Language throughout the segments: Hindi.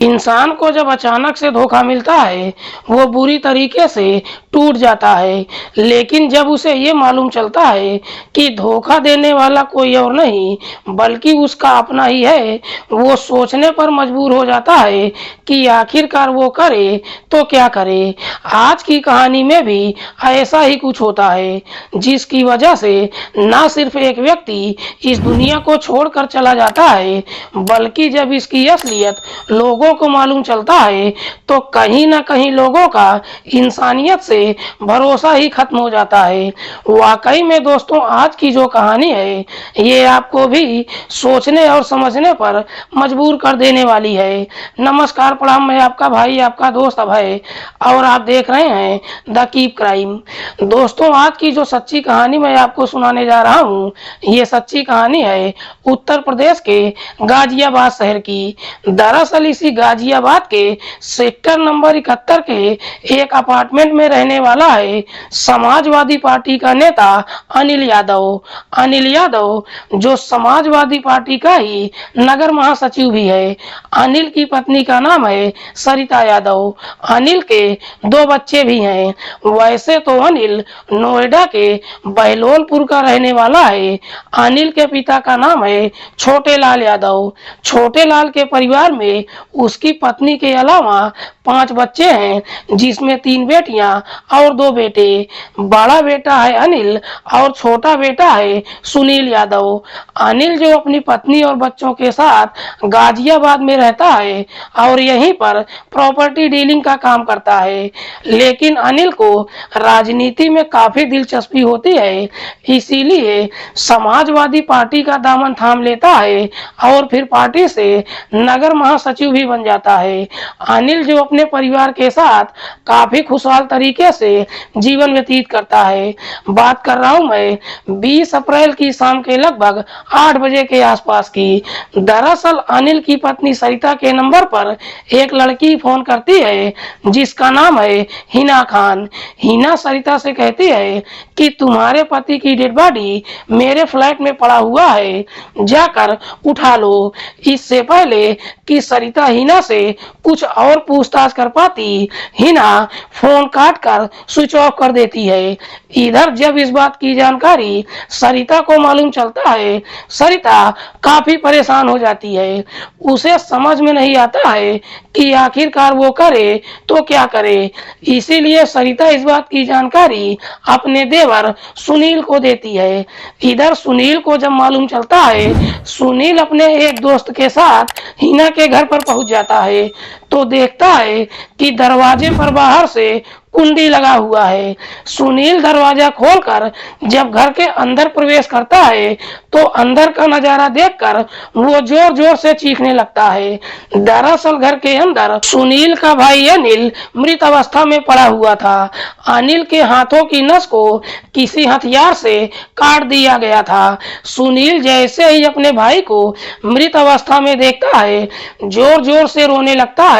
इंसान को जब अचानक से धोखा मिलता है, वो बुरी तरीके से टूट जाता है। लेकिन जब उसे ये मालूम चलता है कि धोखा देने वाला कोई और नहीं, बल्कि उसका अपना ही है, वो सोचने पर मजबूर हो जाता है कि आखिरकार वो करे तो क्या करे। आज की कहानी में भी ऐसा ही कुछ होता है, जिसकी वजह से ना सिर्फ एक व्यक्ति इस दुनिया को छोड़कर चला जाता है, बल्कि जब इसकी असलियत लोगों को मालूम चलता है तो कहीं ना कहीं लोगों का इंसानियत से भरोसा ही खत्म हो जाता है। वाकई में दोस्तों, आज की जो कहानी है ये आपको भी सोचने और समझने पर मजबूर कर देने वाली है। नमस्कार, प्रणाम, मैं आपका भाई, आपका दोस्त अभय, और आप देख रहे हैं द कीप क्राइम। दोस्तों, आज की जो सच्ची कहानी मैं आपको सुनाने जा रहा हूँ, ये सच्ची कहानी है उत्तर प्रदेश के गाजियाबाद शहर की। दरअसल इसी गाजियाबाद के सेक्टर नंबर 71 के एक अपार्टमेंट में रहने वाला है समाजवादी पार्टी का नेता अनिल यादव। अनिल यादव जो समाजवादी पार्टी का ही नगर महासचिव भी है। अनिल की पत्नी का नाम है सरिता यादव। अनिल के 2 बच्चे भी हैं। वैसे तो अनिल नोएडा के बहलोलपुर का रहने वाला है। अनिल के पिता का नाम है छोटे लाल यादव। छोटे लाल के परिवार में उसकी पत्नी के अलावा 5 बच्चे हैं, जिसमें 3 बेटियां और 2 बेटे। बड़ा बेटा है अनिल और छोटा बेटा है सुनील यादव। अनिल जो अपनी पत्नी और बच्चों के साथ गाजियाबाद में रहता है और यहीं पर प्रॉपर्टी डीलिंग का काम करता है। लेकिन अनिल को राजनीति में काफी दिलचस्पी होती है, इसीलिए समाजवादी पार्टी का दामन थाम लेता है और फिर पार्टी से नगर महासचिव भी बन जाता है। अनिल जो अपने परिवार के साथ काफी खुशहाल तरीके से जीवन व्यतीत करता है। बात कर रहा हूं मैं 20 अप्रैल की शाम के लगभग 8 बजे के आसपास की। दरअसल अनिल की पत्नी सरिता के नंबर पर एक लड़की फोन करती है, जिसका नाम है हिना खान। हिना सरिता से कहती है कि तुम्हारे पति की डेड बॉडी मेरे फ्लैट में पड़ा हुआ है, जाकर उठा लो। इससे पहले कि सरिता हिना से कुछ और पूछताछ कर पाती, हिना फोन काट कर स्विच ऑफ कर देती है। इधर जब इस बात की जानकारी सरिता को मालूम चलता है, सरिता काफी परेशान हो जाती है। उसे समझ में नहीं आता है कि आखिरकार वो करे तो क्या करे। इसीलिए सरिता इस बात की जानकारी अपने देवर सुनील को देती है। इधर सुनील को जब मालूम चलता है, सुनील अपने एक दोस्त के साथ हिना के घर पर पहुंच जाता है तो देखता है कि दरवाजे पर बाहर से कुंडी लगा हुआ है। सुनील दरवाजा खोलकर जब घर के अंदर प्रवेश करता है तो अंदर का नजारा देखकर वो जोर जोर से चीखने लगता है। दरअसल घर के अंदर सुनील का भाई अनिल मृत अवस्था में पड़ा हुआ था। अनिल के हाथों की नस को किसी हथियार से काट दिया गया था। सुनील जैसे ही अपने भाई को मृत अवस्था में देखता है, जोर जोर से रोने लगता है।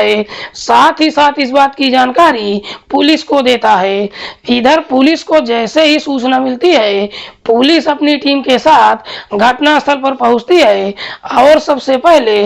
साथ ही साथ इस बात की जानकारी पुलिस को देता है। इधर पुलिस को जैसे ही सूचना मिलती है, पुलिस अपनी टीम के साथ घटनास्थल पर पहुंचती है और सबसे पहले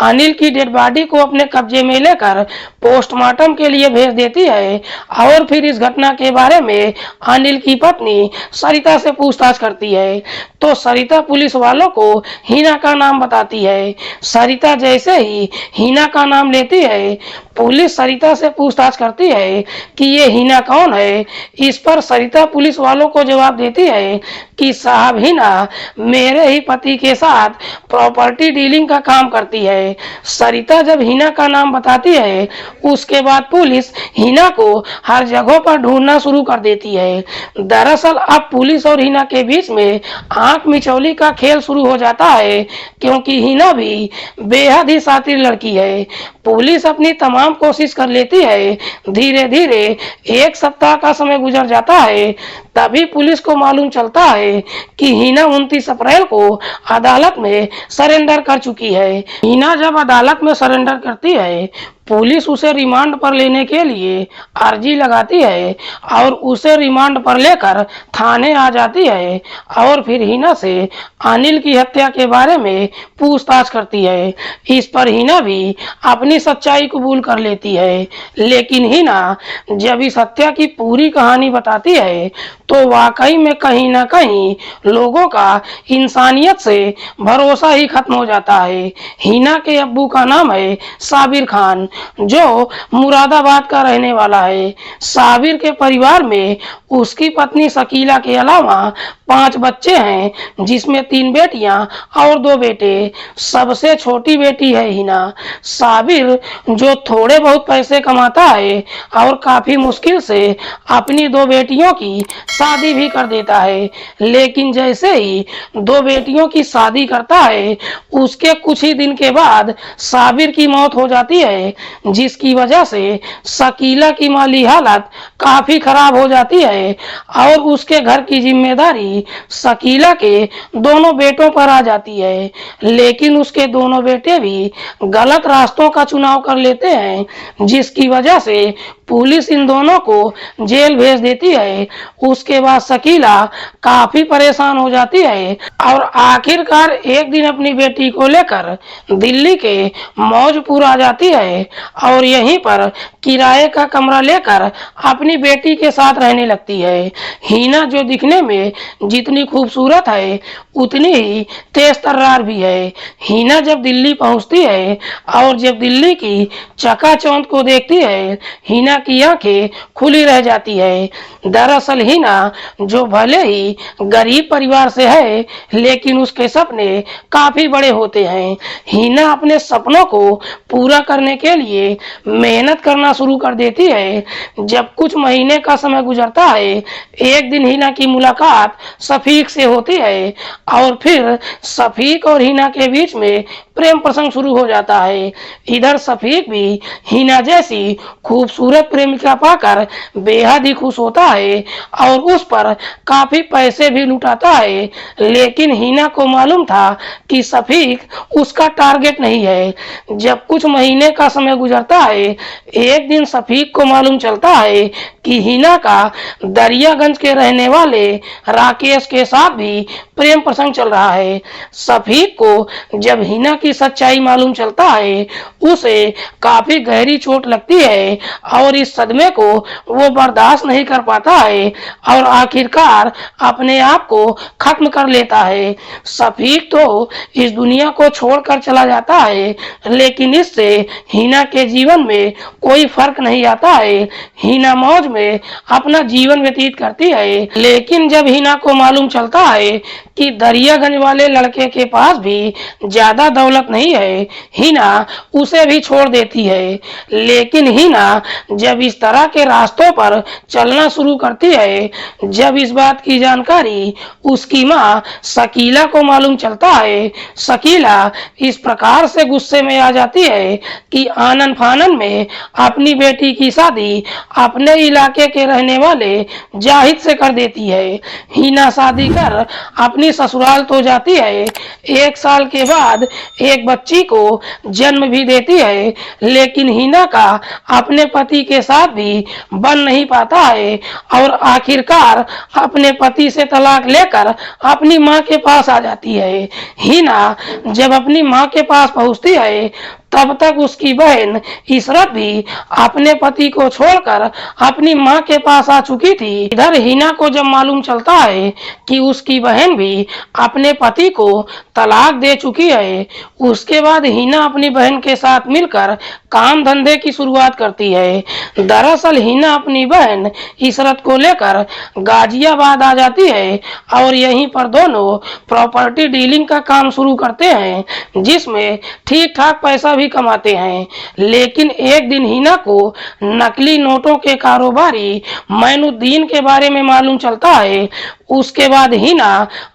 अनिल की डेड बॉडी को अपने कब्जे में लेकर पोस्टमार्टम के लिए भेज देती है और फिर इस घटना के बारे में अनिल की पत्नी सरिता से पूछताछ करती है। तो सरिता पुलिस वालों को हिना का नाम बताती है। सरिता जैसे ही हिना का नाम लेती है, पुलिस सरिता से पूछताछ करती है कि ये हिना कौन है। इस पर सरिता पुलिस वालों को जवाब देती है कि साहब, हिना मेरे ही पति के साथ प्रॉपर्टी डीलिंग का काम करती है। सरिता जब हिना का नाम बताती है, उसके बाद पुलिस हिना को हर जगह पर ढूंढना शुरू कर देती है। दरअसल अब पुलिस और हिना के बीच में आंख मिचौली का खेल शुरू हो जाता है, क्योंकि हिना भी बेहद ही शातिर लड़की है। पुलिस अपनी तमाम कोशिश कर लेती है। धीरे धीरे 1 सप्ताह का समय गुजर जाता है। तभी पुलिस को मालूम चलता है कि हिना 29 अप्रैल को अदालत में सरेंडर कर चुकी है। हिना जब अदालत में सरेंडर करती है, पुलिस उसे रिमांड पर लेने के लिए अर्जी लगाती है और उसे रिमांड पर लेकर थाने आ जाती है और फिर हिना से अनिल की हत्या के बारे में पूछताछ करती है। इस पर हिना भी अपनी सच्चाई कबूल कर लेती है, लेकिन हिना जब इस हत्या की पूरी कहानी बताती है तो वाकई में कहीं ना कहीं लोगों का इंसानियत से भरोसा ही खत्म हो जाता है। हिना के अब्बू का नाम है साबिर खान, जो मुरादाबाद का रहने वाला है। साबिर के परिवार में उसकी पत्नी शकीला के अलावा 5 बच्चे हैं, जिसमें 3 बेटियां और 2 बेटे। सबसे छोटी बेटी है हिना। साबिर जो थोड़े बहुत पैसे कमाता है और काफी मुश्किल से अपनी 2 बेटियों की शादी भी कर देता है, लेकिन जैसे ही 2 बेटियों की शादी करता है उसके कुछ ही दिन के बाद साबिर की मौत हो जाती है, जिसकी वजह से शकीला की माली हालत काफी खराब हो जाती है और उसके घर की जिम्मेदारी शकीला के दोनों बेटों पर आ जाती है। लेकिन उसके दोनों बेटे भी गलत रास्तों का चुनाव कर लेते हैं, जिसकी वजह से पुलिस इन दोनों को जेल भेज देती है। उसके बाद शकीला काफी परेशान हो जाती है और आखिरकार एक दिन अपनी बेटी को लेकर दिल्ली के मौजपुर आ जाती है और यहीं पर किराए का कमरा लेकर अपनी बेटी के साथ रहने लगती है। हिना जो दिखने में जितनी खूबसूरत है उतनी ही तेज तर्रार भी है। हिना जब दिल्ली पहुंचती है और जब दिल्ली की चकाचौंध को देखती है, हिना की आंखें खुली रह जाती है। दरअसल हिना जो भले ही गरीब परिवार से है, लेकिन उसके सपने काफी बड़े होते हैं। हिना अपने सपनों को पूरा करने के लिए मेहनत करना शुरू कर देती है। जब कुछ महीने का समय गुजरता है, एक दिन हिना की मुलाकात शफीक से होती है और फिर शफीक और हिना के बीच में प्रेम प्रसंग शुरू हो जाता है। इधर शफीक भी हिना जैसी खूबसूरत प्रेमिका पाकर बेहद ही खुश होता है और उस पर काफी पैसे भी लुटाता है, लेकिन हिना को मालूम था कि शफीक उसका टारगेट नहीं है। जब कुछ महीने का समय गुजरता है, एक दिन शफीक को मालूम चलता है कि हिना का दरियागंज के रहने वाले राकेश के साथ भी प्रेम प्रसंग चल रहा है। शफीक को जब हिना की सच्चाई मालूम चलता है, उसे काफी गहरी चोट लगती है और इस सदमे को वो बर्दाश्त नहीं कर पाता है और आखिरकार अपने आप को खत्म कर लेता है। शफीक तो इस दुनिया को छोड़कर चला जाता है, लेकिन इससे हिना के जीवन में कोई फर्क नहीं आता है। हिना मौज में अपना जीवन व्यतीत करती है, लेकिन जब हिना को मालूम चलता है कि दरियागंज वाले लड़के के पास भी ज्यादा दौलत नहीं है, हिना उसे भी छोड़ देती है। लेकिन हिना जब इस तरह के रास्तों पर चलना शुरू करती है, जब इस बात की जानकारी उसकी माँ शकीला को मालूम चलता है, शकीला इस प्रकार से गुस्से में आ जाती है कि आनन फानन में अपनी बेटी की शादी अपने इलाके के रहने वाले जाहिद से कर देती है। हिना शादी कर अपनी ससुराल तो जाती है, 1 साल के बाद एक बच्ची को जन्म भी देती है, लेकिन हिना का अपने पति के साथ भी बन नहीं पाता है और आखिरकार अपने पति से तलाक लेकर अपनी माँ के पास आ जाती है। हिना जब अपनी माँ के पास पहुंचती है, तब तक उसकी बहन इशरत भी अपने पति को छोड़कर अपनी माँ के पास आ चुकी थी। इधर हिना को जब मालूम चलता है कि उसकी बहन भी अपने पति को तलाक दे चुकी है, उसके बाद हिना अपनी बहन के साथ मिलकर काम धंधे की शुरुआत करती है। दरअसल हिना अपनी बहन इशरत को लेकर गाजियाबाद आ जाती है और यहीं पर दोनों प्रॉपर्टी डीलिंग का काम शुरू करते हैं, जिसमें ठीक ठाक पैसा भी कमाते हैं। लेकिन एक दिन हिना को नकली नोटों के कारोबारी मैनुद्दीन के बारे में मालूम चलता है। उसके बाद हिना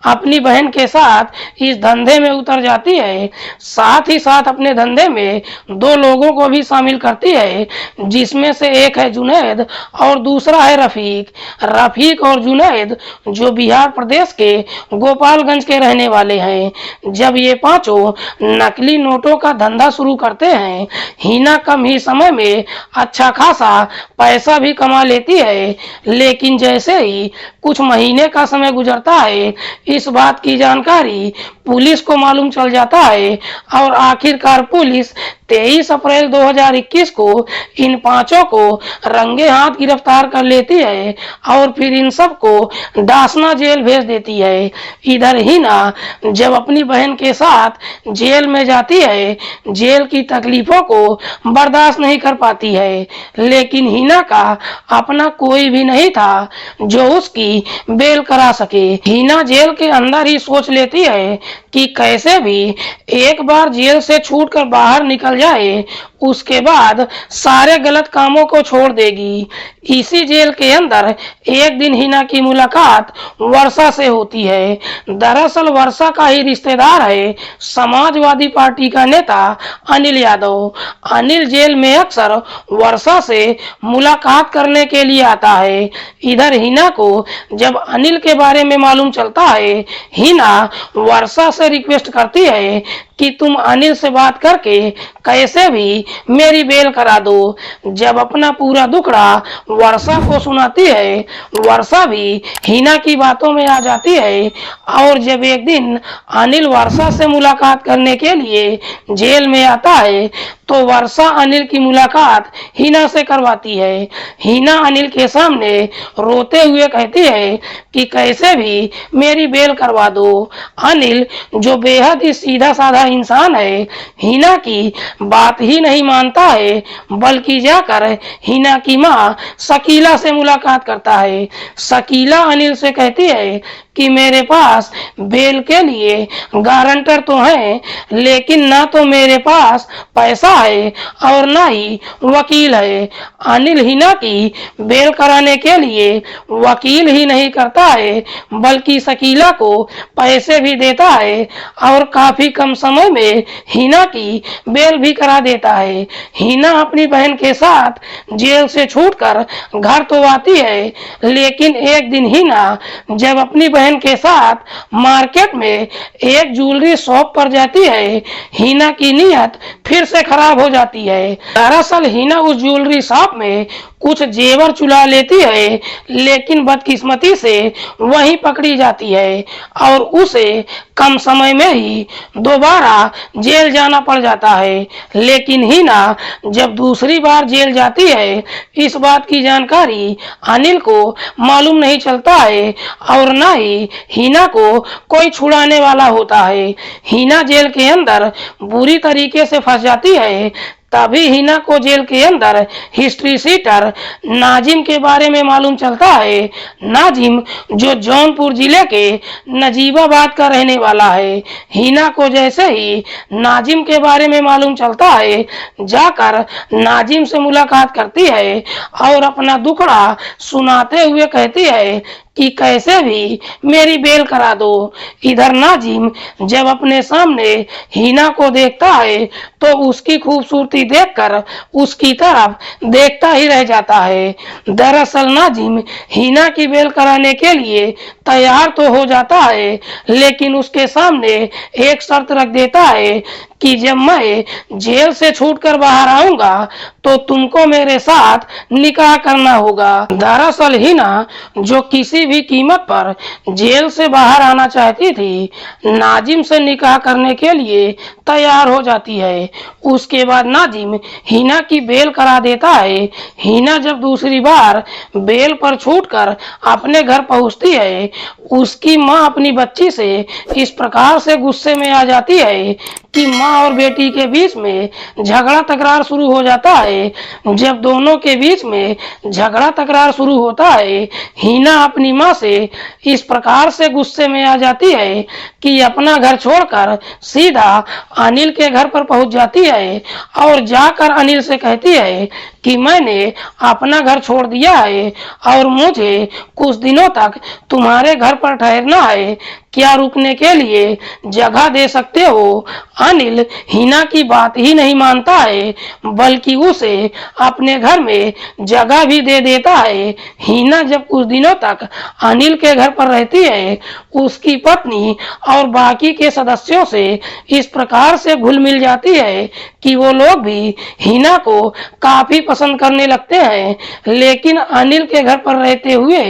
अपनी बहन के साथ इस धंधे में उतर जाती है। साथ ही साथ अपने धंधे में दो लोगों को भी शामिल करती है, जिसमें से एक है जुनैद और दूसरा है रफीक। रफीक और जुनैद जो बिहार प्रदेश के गोपालगंज के रहने वाले हैं। जब ये पांचों नकली नोटों का धंधा शुरू करते हैं, हिना कम ही समय में अच्छा खासा पैसा भी कमा लेती है। लेकिन जैसे ही कुछ महीने का समय गुजरता है, इस बात की जानकारी पुलिस को मालूम चल जाता है और आखिरकार पुलिस 23 अप्रैल 2021 को इन पांचों को रंगे हाथ गिरफ्तार कर लेती है और फिर इन सबको डासना जेल भेज देती है। इधर हिना जब अपनी बहन के साथ जेल में जाती है, जेल की तकलीफों को बर्दाश्त नहीं कर पाती है। लेकिन हिना का अपना कोई भी नहीं था जो उसकी बेल करा सके। हिना जेल के अंदर ही सोच लेती है कि कैसे भी एक बार जेल से छूटकर बाहर निकल जाए, उसके बाद सारे गलत कामों को छोड़ देगी। इसी जेल के अंदर एक दिन हिना की मुलाकात वर्षा से होती है। दरअसल वर्षा का ही रिश्तेदार है समाजवादी पार्टी का नेता अनिल यादव। अनिल जेल में अक्सर वर्षा से मुलाकात करने के लिए आता है। इधर हिना को जब अनिल के बारे में मालूम चलता है, हिना वर्षा से रिक्वेस्ट करती है कि तुम अनिल से बात करके कैसे भी मेरी बेल करा दो। जब अपना पूरा दुखड़ा वर्षा को सुनाती है, वर्षा भी हिना की बातों में आ जाती है और जब एक दिन अनिल वर्षा से मुलाकात करने के लिए जेल में आता है, तो वर्षा अनिल की मुलाकात हिना से करवाती है। हिना अनिल के सामने रोते हुए कहती है कि कैसे भी मेरी बेल करवा दो। अनिल जो बेहद ही सीधा साधा इंसान है, हिना की बात ही नहीं मानता है, बल्कि जाकर हिना की माँ शकीला से मुलाकात करता है। शकीला अनिल से कहती है कि मेरे पास बेल के लिए गारंटर तो है, लेकिन ना तो मेरे पास पैसा है और ना ही वकील है। अनिल हिना की बेल कराने के लिए वकील ही नहीं करता है, बल्कि शकीला को पैसे भी देता है और काफी कम समय में हिना की बेल भी करा देता है। हिना अपनी बहन के साथ जेल से छूटकर घर तो आती है, लेकिन एक दिन हिना जब अपनी बहन के साथ मार्केट में एक ज्वेलरी शॉप पर जाती है, हिना की नीयत फिर से खराब हो जाती है। दरअसल हिना उस ज्वेलरी शॉप में कुछ जेवर चुरा लेती है, लेकिन बदकिस्मती से वहीं पकड़ी जाती है और उसे कम समय में ही दोबारा जेल जाना पड़ जाता है। लेकिन हिना जब दूसरी बार जेल जाती है, इस बात की जानकारी अनिल को मालूम नहीं चलता है और ना ही हिना को कोई छुड़ाने वाला होता है। हिना जेल के अंदर बुरी तरीके से फंस जाती है। तभी हिना को जेल के अंदर हिस्ट्री सीटर नाजिम के बारे में मालूम चलता है। नाजिम जो जौनपुर जिले के नजीबाबाद का रहने वाला है। हिना को जैसे ही नाजिम के बारे में मालूम चलता है, जाकर नाजिम से मुलाकात करती है और अपना दुखड़ा सुनाते हुए कहती है कि कैसे भी मेरी बेल करा दो। इधर नाजिम जब अपने सामने हिना को देखता है, तो उसकी खूबसूरती देखकर उसकी तरफ देखता ही रह जाता है। दरअसल नाजिम हिना की बेल कराने के लिए तैयार तो हो जाता है, लेकिन उसके सामने एक शर्त रख देता है कि जब मैं जेल से छूटकर बाहर आऊंगा, तो तुमको मेरे साथ निकाह करना होगा। दरअसल हिना जो किसी भी कीमत पर जेल से बाहर आना चाहती थी, नाजिम से निकाह करने के लिए तैयार हो जाती है। उसके बाद नाजिम हिना की बेल करा देता है। हिना जब दूसरी बार बेल पर छूटकर अपने घर पहुंचती है, उसकी माँ अपनी बच्ची से इस प्रकार से गुस्से में आ जाती है कि माँ और बेटी के बीच में झगड़ा तकरार शुरू हो जाता है। जब दोनों के बीच में झगड़ा तकरार शुरू होता है, हिना अपनी माँ से इस प्रकार से गुस्से में आ जाती है कि अपना घर छोड़कर सीधा अनिल के घर पर पहुंच जाती है और जाकर अनिल से कहती है कि मैंने अपना घर छोड़ दिया है और मुझे कुछ दिनों तक तुम्हारे घर पर ठहरना है, क्या रुकने के लिए जगह दे सकते हो? अनिल हिना की बात ही नहीं मानता है, बल्कि उसे अपने घर में जगह भी दे देता है। हिना जब कुछ दिनों तक अनिल के घर पर रहती है, उसकी पत्नी और बाकी के सदस्यों से इस प्रकार से घुल मिल जाती है कि वो लोग भी हिना को काफी पसंद करने लगते हैं। लेकिन अनिल के घर पर रहते हुए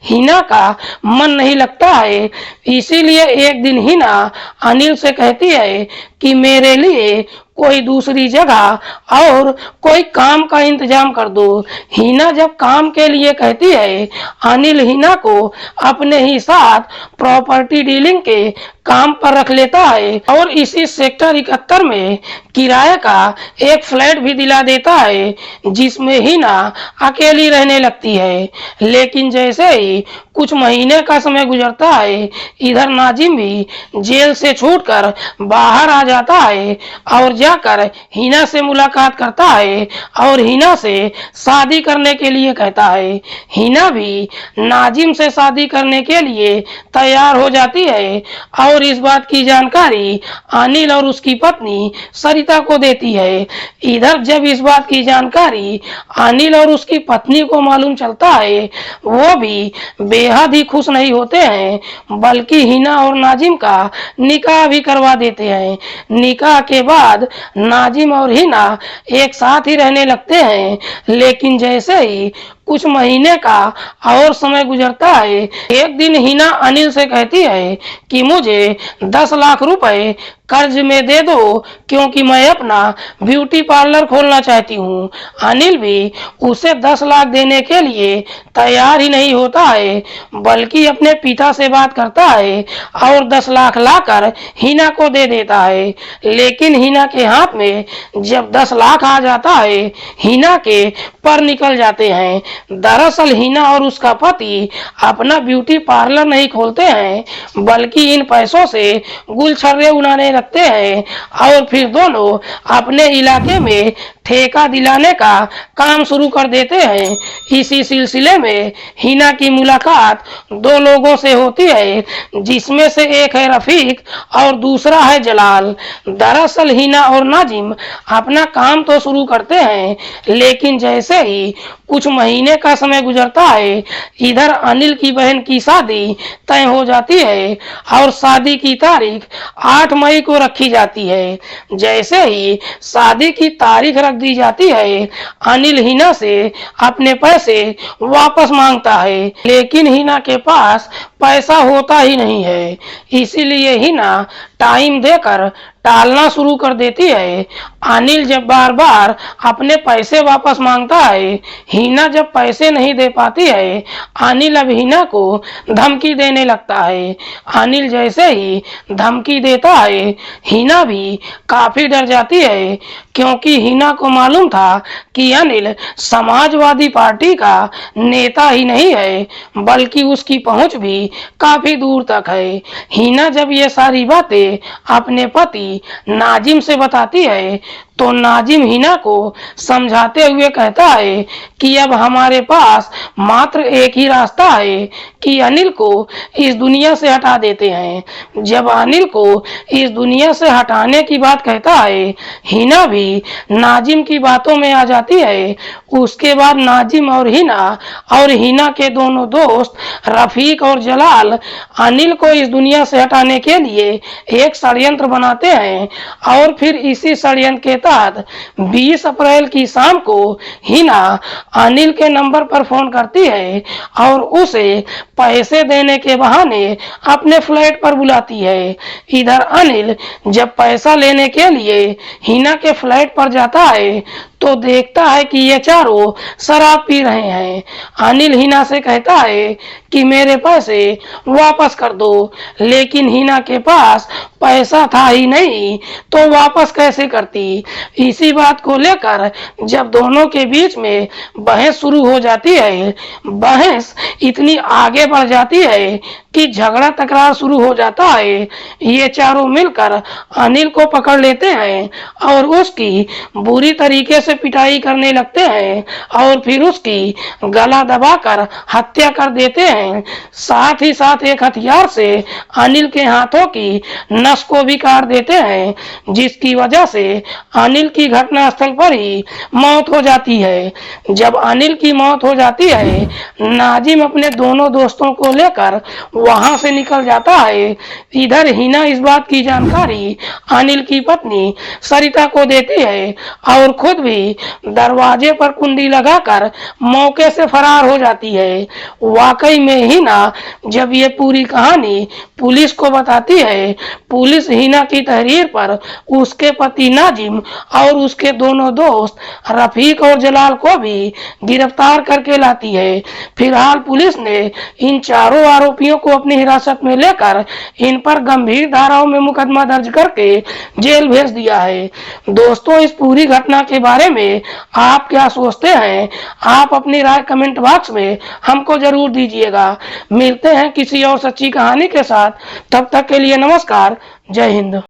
हिना का मन नहीं लगता है। इसीलिए एक दिन हिना अनिल से कहती है कि मेरे लिए कोई दूसरी जगह और कोई काम का इंतजाम कर दो। हिना जब काम के लिए कहती है, अनिल हिना को अपने ही साथ प्रॉपर्टी डीलिंग के काम पर रख लेता है और इसी सेक्टर 71 में किराए का एक फ्लैट भी दिला देता है, जिसमें हिना अकेली रहने लगती है। लेकिन जैसे ही कुछ महीने का समय गुजरता है, इधर नाजिम भी जेल से छूटकर बाहर आ जाता है और जाकर हिना से मुलाकात करता है और हिना से शादी करने के लिए कहता है। हिना भी नाजिम से शादी करने के लिए तैयार हो जाती है और इस बात की जानकारी अनिल और उसकी पत्नी सरिता को देती है। इधर जब इस बात की जानकारी अनिल और उसकी पत्नी को मालूम चलता है, वो भी बेहद ही खुश नहीं होते हैं, बल्कि हिना और नाजिम का निकाह भी करवा देते हैं। निकाह के बाद नाजिम और हिना एक साथ ही रहने लगते हैं। लेकिन जैसे ही कुछ महीने का और समय गुजरता है, एक दिन हिना अनिल से कहती है कि मुझे 10 लाख रुपए कर्ज में दे दो, क्योंकि मैं अपना ब्यूटी पार्लर खोलना चाहती हूँ। अनिल भी उसे 10 लाख देने के लिए तैयार ही नहीं होता है, बल्कि अपने पिता से बात करता है और 10 लाख लाकर हिना को दे देता है। लेकिन हिना के हाथ में जब 10 लाख आ जाता है, हिना के पर निकल जाते हैं। दरअसल हिना और उसका पति अपना ब्यूटी पार्लर नहीं खोलते हैं, बल्कि इन पैसों से गुलछर्रे उड़ाने लगते हैं और फिर दोनों अपने इलाके में ठेका दिलाने का काम शुरू कर देते हैं। इसी सिलसिले में हिना की मुलाकात 2 लोगों से होती है, जिसमें से एक है रफीक और दूसरा है जलाल। दरअसल हिना और नाजिम अपना काम तो शुरू करते हैं, लेकिन जैसे ही कुछ महीने का समय गुजरता है, इधर अनिल की बहन की शादी तय हो जाती है और शादी की तारीख 8 मई को रखी जाती है। जैसे ही शादी की तारीख रख दी जाती है, अनिल हिना से अपने पैसे वापस मांगता है, लेकिन हिना के पास पैसा होता ही नहीं है। इसीलिए हिना टाइम देकर टालना शुरू कर देती है। अनिल जब बार बार अपने पैसे वापस मांगता है, हिना जब पैसे नहीं दे पाती है, अनिल अब हिना को धमकी देने लगता है। अनिल जैसे ही धमकी देता है, हिना भी काफी डर जाती है, क्योंकि हिना को मालूम था कि अनिल समाजवादी पार्टी का नेता ही नहीं है, बल्कि उसकी पहुंच भी काफी दूर तक है। हिना जब ये सारी बातें अपने पति नाजिम से बताती है, तो नाजिम हिना को समझाते हुए कहता है कि अब हमारे पास मात्र एक ही रास्ता है कि अनिल को इस दुनिया से हटा देते हैं। जब अनिल को इस दुनिया से हटाने की बात कहता है, हिना भी नाजिम की बातों में आ जाती है। उसके बाद नाजिम और हिना के दोनों दोस्त रफीक और जलाल अनिल को इस दुनिया से हटाने के लिए एक षड्यंत्र बनाते हैं और फिर इसी षड्यंत्र के तहत 20 अप्रैल की शाम को हिना अनिल के नंबर पर फोन करती है और उसे पैसे देने के बहाने अपने फ्लैट पर बुलाती है। इधर अनिल जब पैसा लेने के लिए हिना के फ्लैट पर जाता है, तो देखता है कि ये चारों शराब पी रहे हैं। अनिल हिना से कहता है कि मेरे पैसे वापस कर दो, लेकिन हिना के पास पैसा था ही नहीं, तो वापस कैसे करती। इसी बात को लेकर जब दोनों के बीच में बहस शुरू हो जाती है, बहस इतनी आगे बढ़ जाती है कि झगड़ा तकरार शुरू हो जाता है। ये चारों मिलकर अनिल को पकड़ लेते हैं और उसकी बुरी तरीके से पिटाई करने लगते हैं और फिर उसकी गला दबाकर हत्या कर देते हैं। साथ ही साथ एक हथियार से अनिल के हाथों की नस को भी काट देते हैं, जिसकी वजह से अनिल की घटनास्थल पर ही मौत हो जाती है। जब अनिल की मौत हो जाती है, नाजिम अपने दोनों दोस्तों को लेकर वहां से निकल जाता है। इधर हिना इस बात की जानकारी अनिल की पत्नी सरिता को देती है और खुद भी दरवाजे पर कुंडी लगाकर मौके से फरार हो जाती है। वाकई में हिना जब ये पूरी कहानी पुलिस को बताती है, पुलिस हिना की तहरीर पर उसके पति नाजिम और उसके दोनों दोस्त रफीक और जलाल को भी गिरफ्तार करके लाती है। फिलहाल पुलिस ने इन चारों आरोपियों को अपनी हिरासत में लेकर इन पर गंभीर धाराओं में मुकदमा दर्ज करके जेल भेज दिया है। दोस्तों, इस पूरी घटना के बारे में आप क्या सोचते हैं? आप अपनी राय कमेंट बॉक्स में हमको जरूर दीजिएगा। मिलते हैं किसी और सच्ची कहानी के साथ, तब तक के लिए नमस्कार, जय हिंद।